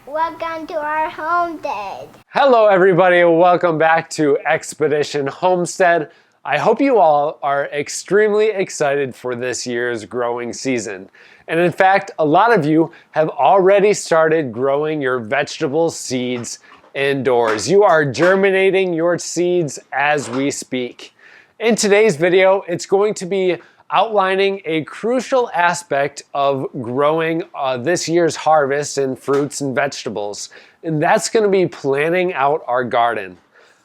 Welcome to our homestead. Hello everybody, welcome back to Expedition Homestead. I hope you all are extremely excited for this year's growing season. And in fact, a lot of you have already started growing your vegetable seeds indoors. You are germinating your seeds as we speak. In today's video, it's going to be outlining a crucial aspect of growing this year's harvest in fruits and vegetables, and that's going to be planning out our garden.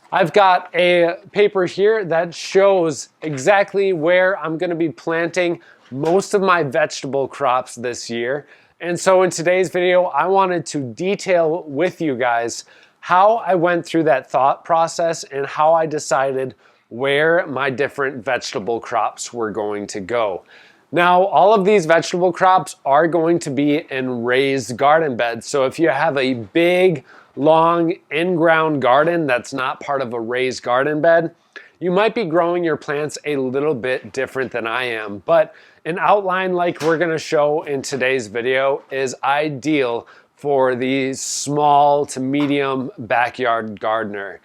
I've got a paper here that shows exactly where I'm going to be planting most of my vegetable crops this year. And so in today's video, I wanted to detail with you guys how I went through that thought process and how I decided where my different vegetable crops were going to go. Now, all of these vegetable crops are going to be in raised garden beds. So if you have a big, long, in-ground garden that's not part of a raised garden bed, you might be growing your plants a little bit different than I am. But an outline like we're gonna show in today's video is ideal for the small to medium backyard gardener.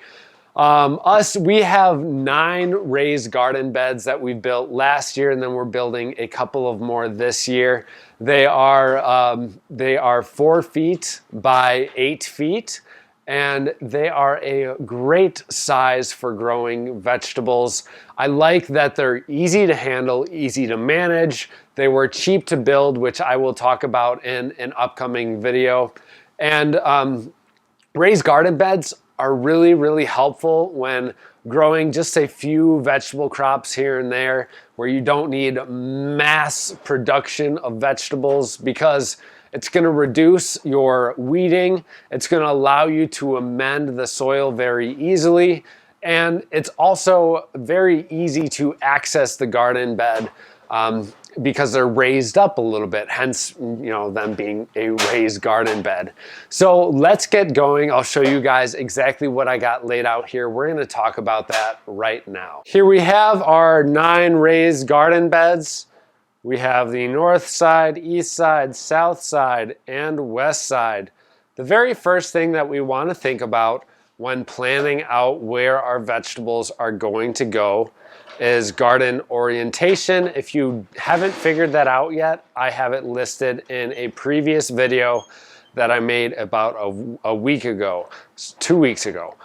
We have 9 raised garden beds that we built last year, and then we're building a couple of more this year. They are 4 feet by 8 feet, and they are a great size for growing vegetables. I like that they're easy to handle, easy to manage. They were cheap to build, which I will talk about in an upcoming video. And raised garden beds are really helpful when growing just a few vegetable crops here and there where you don't need mass production of vegetables, because it's going to reduce your weeding. It's going to allow you to amend the soil very easily. And it's also very easy to access the garden bed because they're raised up a little bit, hence, them being a raised garden bed. So let's get going. I'll show you guys exactly what I got laid out here. We're going to talk about that right now. Here we have our 9 raised garden beds. We have the north side, east side, south side, and west side. The very first thing that we want to think about when planning out where our vegetables are going to go is garden orientation. If you haven't figured that out yet, I have it listed in a previous video that I made about a week ago, 2 weeks ago.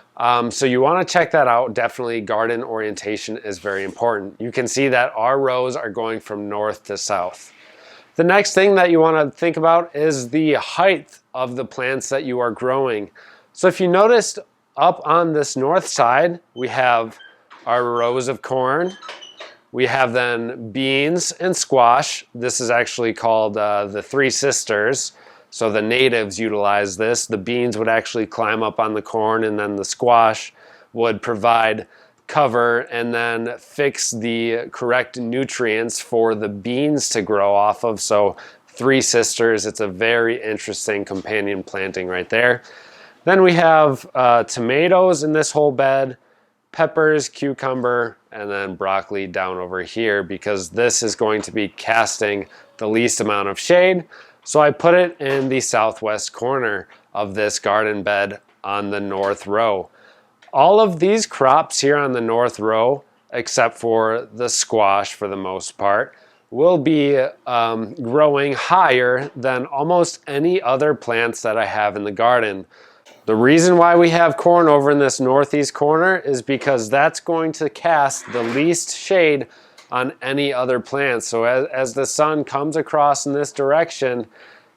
So you want to check that out. Definitely garden orientation is very important. You can see that our rows are going from north to south. The next thing that you want to think about is the height of the plants that you are growing. So if you noticed up on this north side, we have our rows of corn. We have then beans and squash. This is actually called the Three Sisters. So the natives utilize this. The beans would actually climb up on the corn, and then the squash would provide cover and then fix the correct nutrients for the beans to grow off of. So Three Sisters, it's a very interesting companion planting right there. Then we have tomatoes in this whole bed, peppers, cucumber, and then broccoli down over here, because this is going to be casting the least amount of shade. So I put it in the southwest corner of this garden bed on the north row. All of these crops here on the north row, except for the squash for the most part, will be growing higher than almost any other plants that I have in the garden. The reason why we have corn over in this northeast corner is because that's going to cast the least shade on any other plants. So as the sun comes across in this direction,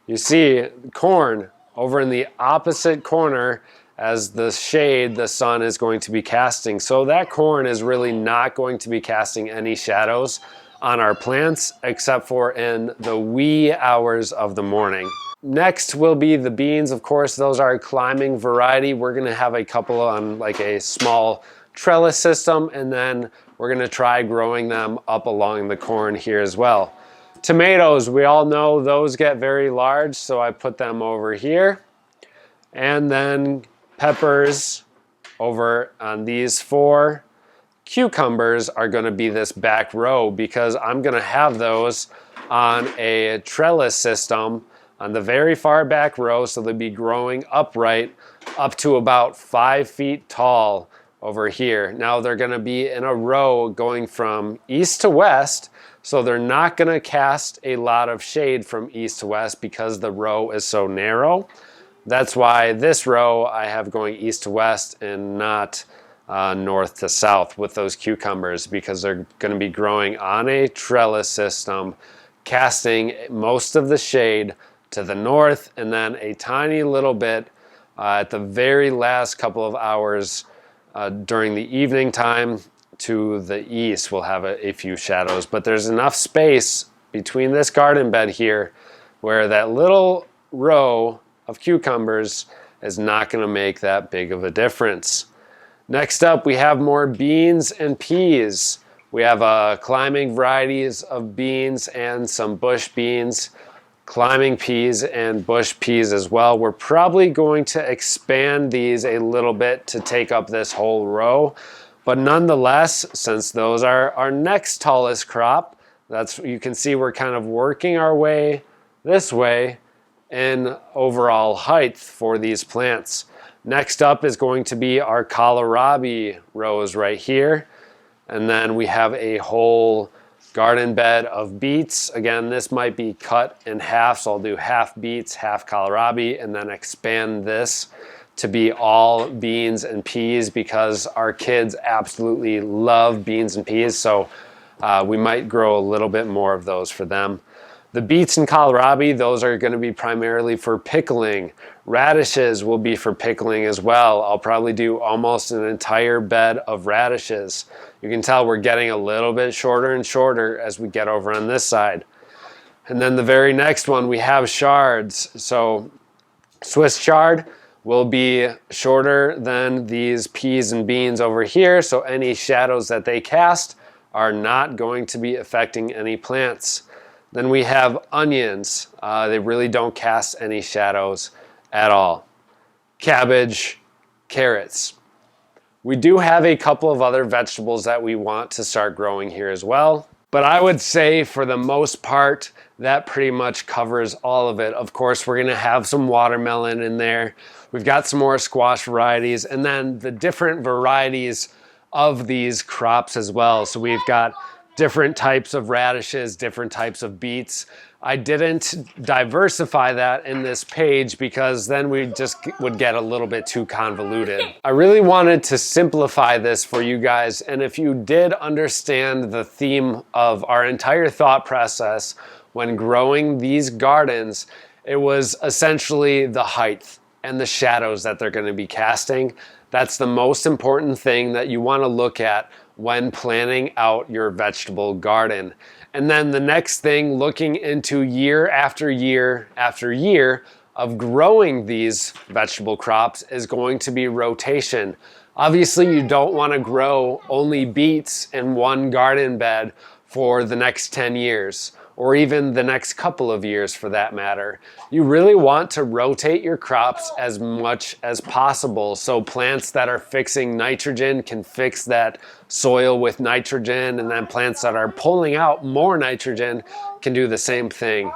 you see corn over in the opposite corner as the shade the sun is going to be casting. So that corn is really not going to be casting any shadows on our plants except for in the wee hours of the morning. Next will be the beans. Of course, those are a climbing variety. We're gonna have a couple on like a small trellis system, and then we're gonna try growing them up along the corn here as well. Tomatoes, we all know those get very large, so I put them over here. And then peppers over on these 4. Cucumbers are gonna be this back row because I'm gonna have those on a trellis system on the very far back row, so they'll be growing upright up to about 5 feet tall over here. Now they're going to be in a row going from east to west, so they're not going to cast a lot of shade from east to west because the row is so narrow. That's why this row I have going east to west and not north to south with those cucumbers, because they're going to be growing on a trellis system, casting most of the shade to the north and then a tiny little bit at the very last couple of hours during the evening time to the east. We'll have a few shadows, but there's enough space between this garden bed here where that little row of cucumbers is not going to make that big of a difference. Next up, we have more beans and peas. We have climbing varieties of beans and some bush beans, climbing peas and bush peas as well. We're probably going to expand these a little bit to take up this whole row, but nonetheless, since those are our next tallest crop, you can see we're kind of working our way this way in overall height for these plants. Next up is going to be our kohlrabi rows right here, and then we have a whole garden bed of beets. Again, this might be cut in half, so I'll do half beets, half kohlrabi, and then expand this to be all beans and peas because our kids absolutely love beans and peas, so we might grow a little bit more of those for them. The beets and kohlrabi, those are going to be primarily for pickling. Radishes will be for pickling as well. I'll probably do almost an entire bed of radishes. You can tell we're getting a little bit shorter and shorter as we get over on this side. And then the very next one, we have chards. So Swiss chard will be shorter than these peas and beans over here, so any shadows that they cast are not going to be affecting any plants. Then we have onions. They really don't cast any shadows at all. Cabbage, carrots. We do have a couple of other vegetables that we want to start growing here as well, but I would say for the most part, that pretty much covers all of it. Of course, we're gonna have some watermelon in there. We've got some more squash varieties, and then the different varieties of these crops as well. So we've got different types of radishes, different types of beets. I didn't diversify that in this page because then we just would get a little bit too convoluted. I really wanted to simplify this for you guys, and if you did understand the theme of our entire thought process when growing these gardens, it was essentially the height and the shadows that they're going to be casting. That's the most important thing that you want to look at when planning out your vegetable garden. And then the next thing, looking into year after year after year of growing these vegetable crops, is going to be rotation. Obviously, you don't want to grow only beets in one garden bed for the next 10 years, or even the next couple of years for that matter. You really want to rotate your crops as much as possible, so plants that are fixing nitrogen can fix that soil with nitrogen, and then plants that are pulling out more nitrogen can do the same thing.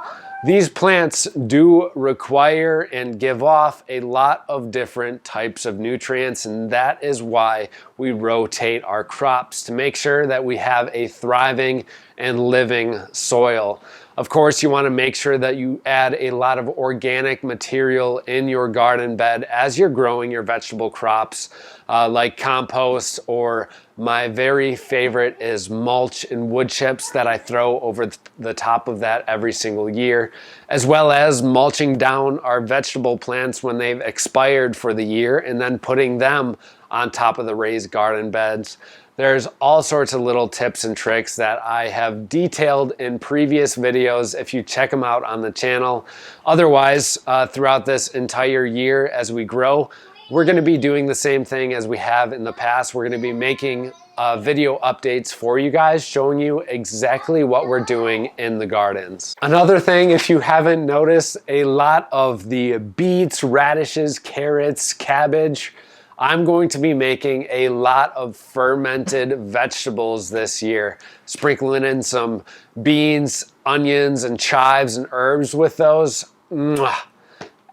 These plants do require and give off a lot of different types of nutrients, and that is why we rotate our crops, to make sure that we have a thriving and living soil. Of course, you want to make sure that you add a lot of organic material in your garden bed as you're growing your vegetable crops, like compost, or my very favorite is mulch and wood chips that I throw over the top of that every single year, as well as mulching down our vegetable plants when they've expired for the year and then putting them on top of the raised garden beds. There's all sorts of little tips and tricks that I have detailed in previous videos if you check them out on the channel. Otherwise, throughout this entire year as we grow, we're going to be doing the same thing as we have in the past. We're going to be making video updates for you guys, showing you exactly what we're doing in the gardens. Another thing, if you haven't noticed, a lot of the beets, radishes, carrots, cabbage, I'm going to be making a lot of fermented vegetables this year, sprinkling in some beans, onions, and chives and herbs with those. mwah,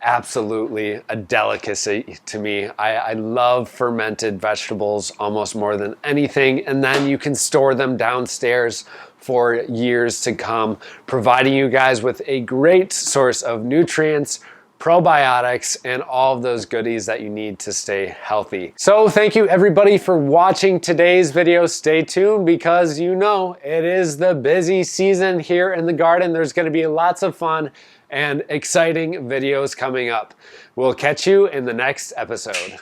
absolutely a delicacy to me. I love fermented vegetables almost more than anything, and then you can store them downstairs for years to come, providing you guys with a great source of nutrients, probiotics, and all of those goodies that you need to stay healthy. So thank you everybody for watching today's video. Stay tuned because you know it is the busy season here in the garden. There's going to be lots of fun and exciting videos coming up. We'll catch you in the next episode.